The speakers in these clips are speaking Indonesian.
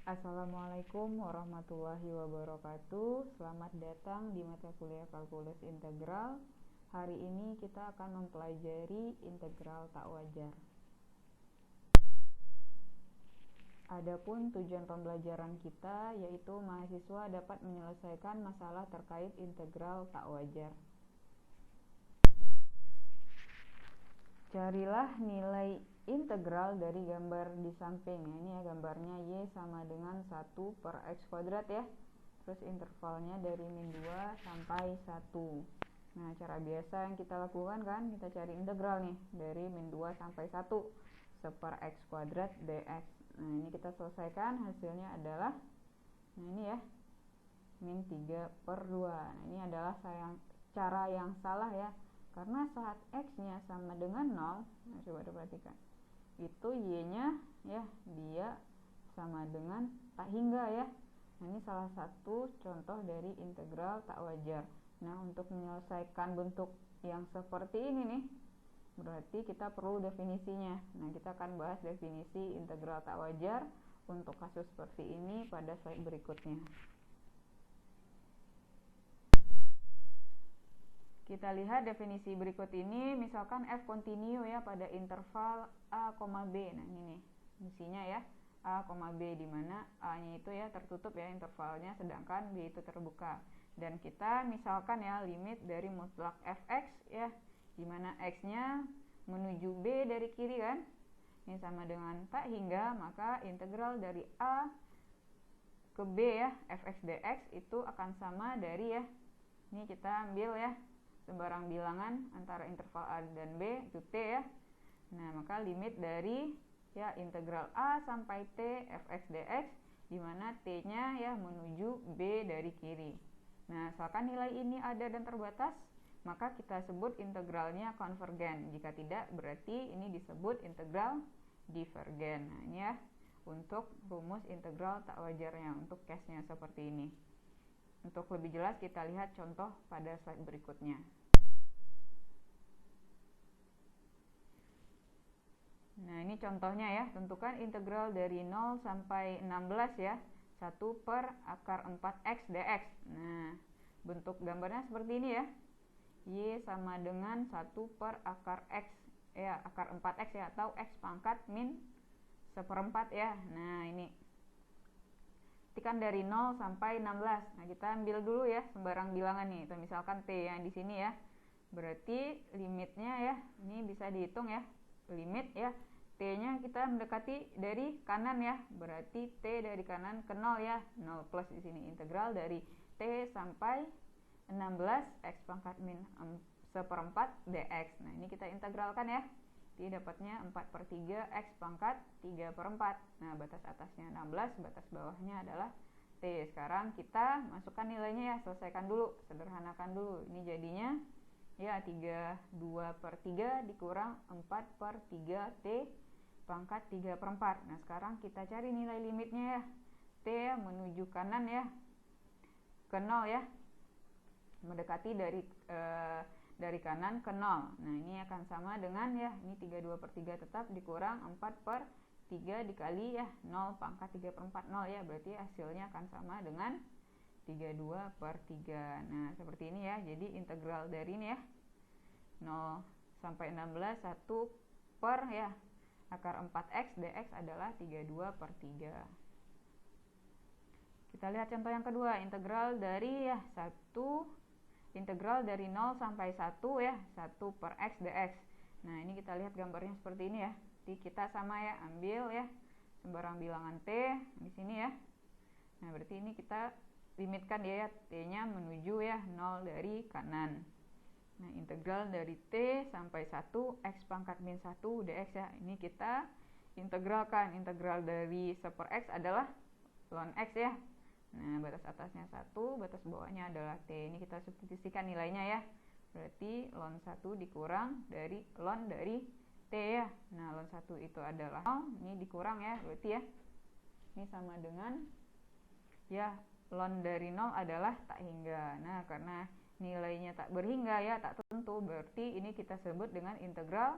Assalamualaikum warahmatullahi wabarakatuh. Selamat datang di mata kuliah kalkulus integral. Hari ini kita akan mempelajari integral tak wajar. Adapun tujuan pembelajaran kita yaitu mahasiswa dapat menyelesaikan masalah terkait integral tak wajar. Carilah nilai integral dari gambar di samping. Ini ya gambarnya Y sama dengan 1 per X kuadrat ya. Terus intervalnya dari min 2 sampai 1. Nah, cara biasa yang kita lakukan kan, kita cari integral nih dari min 2 sampai 1 seper X kuadrat dx. Nah, ini kita selesaikan, hasilnya adalah, nah ini ya, min 3 per 2. Nah, ini adalah cara yang salah ya. Karena saat X-nya sama dengan 0, nah coba diperhatikan, itu Y-nya ya, dia sama dengan tak hingga ya. Nah, ini salah satu contoh dari integral tak wajar. Nah, untuk menyelesaikan bentuk yang seperti ini nih, berarti kita perlu definisinya. Nah, kita akan bahas definisi integral tak wajar untuk kasus seperti ini pada slide berikutnya. Kita lihat definisi berikut ini, misalkan f kontinu ya pada interval a, B. Nah, ini nih misinya ya, a, B, di mana a-nya itu ya tertutup ya intervalnya, sedangkan b itu terbuka. Dan kita misalkan ya limit dari mutlak fx ya, di mana x-nya menuju b dari kiri kan. Ini sama dengan tak hingga, maka integral dari a ke b ya, fx dx itu akan sama dari ya, ini kita ambil ya sembarang bilangan antara interval a dan b itu t ya. Nah, maka limit dari ya integral a sampai t fx dx, di mana t-nya ya menuju b dari kiri. Nah, asalkan nilai ini ada dan terbatas, maka kita sebut integralnya konvergen. Jika tidak, berarti ini disebut integral divergen. Nah, ini ya untuk rumus integral tak wajarnya untuk case-nya seperti ini. Untuk lebih jelas kita lihat contoh pada slide berikutnya. Nah, ini contohnya ya, tentukan integral dari 0 sampai 16 ya, 1 per akar 4x dx. Nah, bentuk gambarnya seperti ini ya. Y sama dengan 1 per akar x ya, akar 4x ya, atau x pangkat min seperempat ya. Nah, ini kan dari 0 sampai 16. Nah, kita ambil dulu ya sembarang bilangan nih. Itu misalkan t yang di sini ya. Berarti limitnya ya, ini bisa dihitung ya. Limit ya, t-nya kita mendekati dari kanan ya. Berarti t dari kanan ke 0 ya. 0 plus di sini, integral dari t sampai 16 x pangkat min seperempat dx. Nah, ini kita integralkan ya. Dapatnya 4 per 3 x pangkat 3 per 4. Nah, batas atasnya 16, batas bawahnya adalah t. Sekarang kita masukkan nilainya ya, selesaikan dulu, sederhanakan dulu. Ini jadinya ya 32 per 3 dikurang 4 per 3 t pangkat 3 per 4. Nah, sekarang kita cari nilai limitnya ya. T ya, menuju kanan ya, ke 0 ya, mendekati dari kanan ke 0. Nah, ini akan sama dengan ya, ini 32 per 3 tetap dikurang 4 per 3 dikali ya 0 pangkat 3 per 4, 0 ya. Berarti hasilnya akan sama dengan 32 per 3. Nah, seperti ini ya. Jadi integral dari ini ya, 0 sampai 16, 1 per ya akar 4x dx adalah 32 per 3. Kita lihat contoh yang kedua, integral dari ya 0 sampai 1 ya, 1 per x dx. Nah, ini kita lihat gambarnya seperti ini ya. Jadi kita sama ya, ambil ya sembarang bilangan t di sini ya. Nah, berarti ini kita limitkan ya, t-nya menuju ya 0 dari kanan. Nah, integral dari t sampai 1 x pangkat min 1 dx ya. Ini kita integralkan. Integral dari seper x adalah ln x ya. Nah, batas atasnya 1, batas bawahnya adalah t. Ini kita substitusikan nilainya ya. Berarti ln 1 dikurang dari ln dari t ya. Nah, ln 1 itu adalah 0, ini dikurang ya, berarti ya. Ini sama dengan ya ln dari 0 adalah tak hingga. Nah, karena nilainya tak berhingga ya, tak tentu, berarti ini kita sebut dengan integral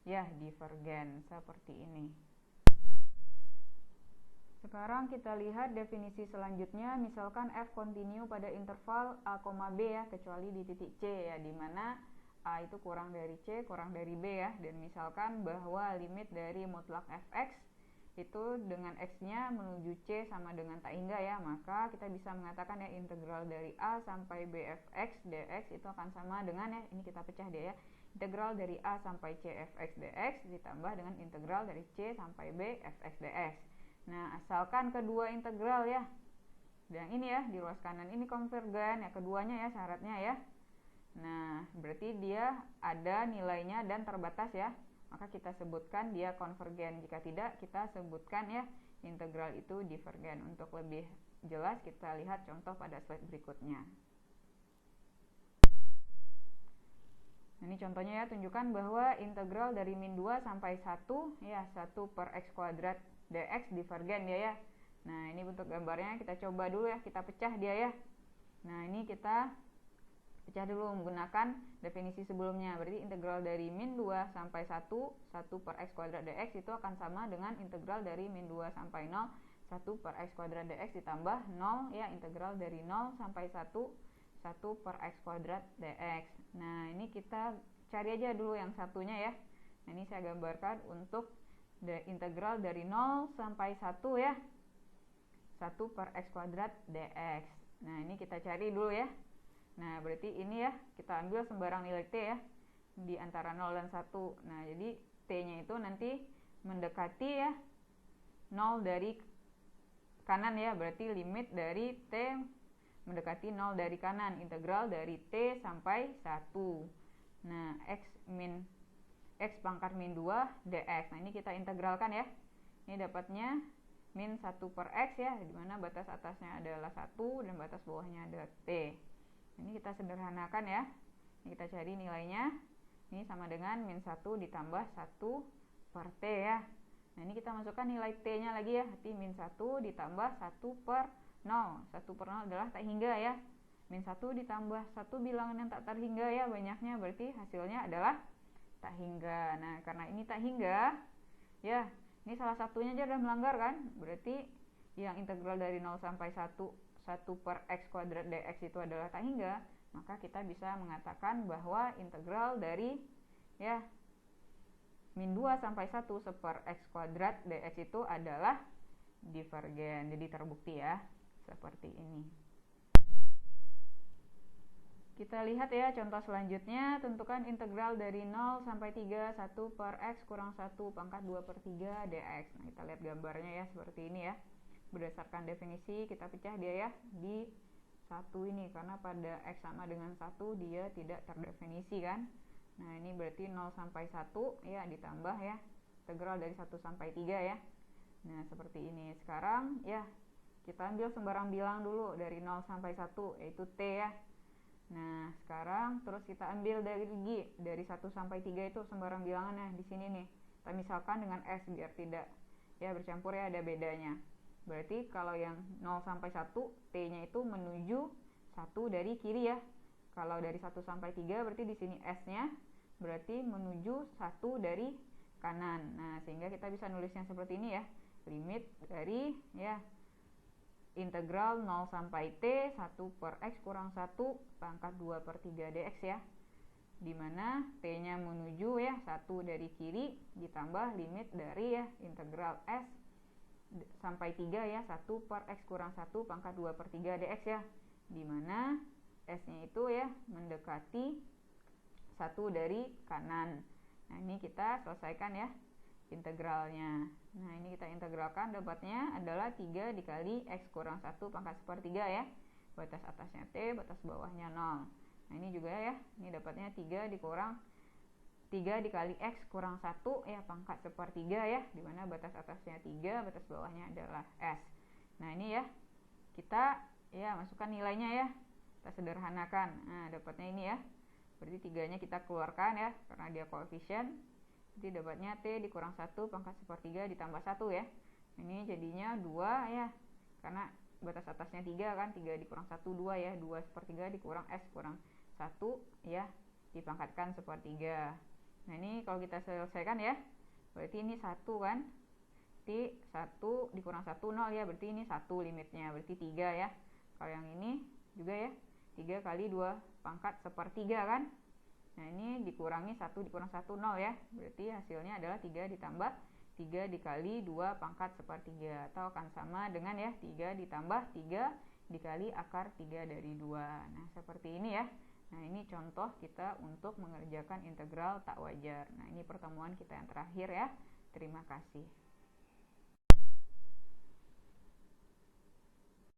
ya divergen seperti ini. Sekarang kita lihat definisi selanjutnya, misalkan f kontinu pada interval a, b ya, kecuali di titik c ya, dimana a itu kurang dari c, kurang dari b ya, dan misalkan bahwa limit dari mutlak fx itu dengan x-nya menuju c sama dengan tak hingga ya, maka kita bisa mengatakan ya integral dari a sampai b fx dx itu akan sama dengan ya, ini kita pecah dia ya, integral dari a sampai c fx dx ditambah dengan integral dari c sampai b fx dx. Nah, asalkan kedua integral ya, dan ini ya di ruas kanan ini konvergen ya, keduanya ya syaratnya ya. Nah, berarti dia ada nilainya dan terbatas ya, maka kita sebutkan dia konvergen. Jika tidak, kita sebutkan ya integral itu divergen. Untuk lebih jelas kita lihat contoh pada slide berikutnya. Nah, ini contohnya ya, tunjukkan bahwa integral dari min 2 sampai 1 ya, 1 per x kuadrat dx divergen dia ya. Nah, ini bentuk gambarnya, kita coba dulu ya, kita pecah dia ya. Nah, ini kita pecah dulu menggunakan definisi sebelumnya. Berarti integral dari min 2 sampai 1 per x kuadrat dx itu akan sama dengan integral dari min 2 sampai 0 1 per x kuadrat dx ditambah 0 ya, integral dari 0 sampai 1 per x kuadrat dx. Nah, ini kita cari aja dulu yang satunya ya. Nah, ini saya gambarkan untuk integral dari 0 sampai 1 ya, 1 per x kuadrat dx. Nah, ini kita cari dulu ya. Nah, berarti ini ya, kita ambil sembarang nilai t ya, di antara 0 dan 1. Nah, jadi t-nya itu nanti mendekati ya 0 dari kanan ya, berarti limit dari t mendekati 0 dari kanan, integral dari t sampai 1. Nah, x pangkat min 2 dx. Nah, ini kita integralkan ya. Ini dapatnya min 1 per x ya, dimana batas atasnya adalah 1 dan batas bawahnya adalah t. Ini kita sederhanakan ya. Ini kita cari nilainya. Ini sama dengan min 1 ditambah 1 per t ya. Nah, ini kita masukkan nilai t-nya lagi ya. Berarti min 1 ditambah 1 per 0. 1 per 0 adalah tak hingga ya. Min 1 ditambah 1 bilangan yang tak terhingga ya, banyaknya, berarti hasilnya adalah tak hingga. Nah, karena ini tak hingga ya, ini salah satunya aja udah melanggar kan, berarti yang integral dari 0 sampai 1 per x kuadrat dx itu adalah tak hingga, maka kita bisa mengatakan bahwa integral dari ya min 2 sampai 1 per x kuadrat dx itu adalah divergen. Jadi terbukti ya, seperti ini. Kita lihat ya contoh selanjutnya, tentukan integral dari 0 sampai 3 1 per x kurang 1 pangkat 2 per 3 dx. Nah, kita lihat gambarnya ya, seperti ini ya. Berdasarkan definisi kita pecah dia ya di 1 ini, karena pada x sama dengan 1 dia tidak terdefinisi kan. Nah, ini berarti 0 sampai 1 ya, ditambah ya integral dari 1 sampai 3 ya. Nah, seperti ini. Sekarang ya kita ambil sembarang bilang dulu dari 0 sampai 1, yaitu t ya. Nah, sekarang terus kita ambil dari 1 sampai 3 itu sembarang bilangannya di sini nih. Kita misalkan dengan s biar tidak ya bercampur ya, ada bedanya. Berarti kalau yang 0 sampai 1 t-nya itu menuju 1 dari kiri ya. Kalau dari 1 sampai 3 berarti di sini s-nya berarti menuju 1 dari kanan. Nah, sehingga kita bisa nulisnya seperti ini ya. Limit dari ya integral 0 sampai t 1 per x kurang 1 pangkat 2 per 3 dx ya, dimana t-nya menuju ya 1 dari kiri ditambah limit dari ya integral s sampai 3 ya 1 per x kurang 1 pangkat 2 per 3 dx ya, dimana s-nya itu ya mendekati 1 dari kanan. Nah, ini kita selesaikan ya integralnya. Nah, ini kita integralkan, dapatnya adalah 3 dikali x kurang 1 pangkat sepertiga ya. Batas atasnya t, batas bawahnya 0. Nah, ini juga ya, ini dapatnya 3 dikali x kurang 1 ya pangkat sepertiga ya, dimana batas atasnya 3, batas bawahnya adalah s. Nah, ini ya, kita ya masukkan nilainya ya, kita sederhanakan. Nah, dapatnya ini ya, berarti 3-nya kita keluarkan ya, karena dia koefisien. Jadi dapatnya t dikurang 1 pangkat sepertiga ditambah 1 ya. Ini jadinya 2 ya, karena batas atasnya 3 kan, 3 dikurang 1 2 ya, 2 sepertiga dikurang s kurang 1 ya, dipangkatkan sepertiga. Nah, ini kalau kita selesaikan ya, berarti ini 1 kan, berarti 1 dikurang 1 0 ya, berarti ini 1 limitnya, berarti 3 ya. Kalau yang ini juga ya, 3 kali 2 pangkat sepertiga kan. Nah ini dikurangi 1 dikurang 1 0 ya, berarti hasilnya adalah 3 ditambah 3 dikali 2 pangkat sepertiga, atau akan sama dengan ya 3 ditambah 3 dikali akar 3 dari 2. Nah seperti ini ya. Nah ini contoh kita untuk mengerjakan integral tak wajar. Nah ini pertemuan kita yang terakhir ya. Terima kasih.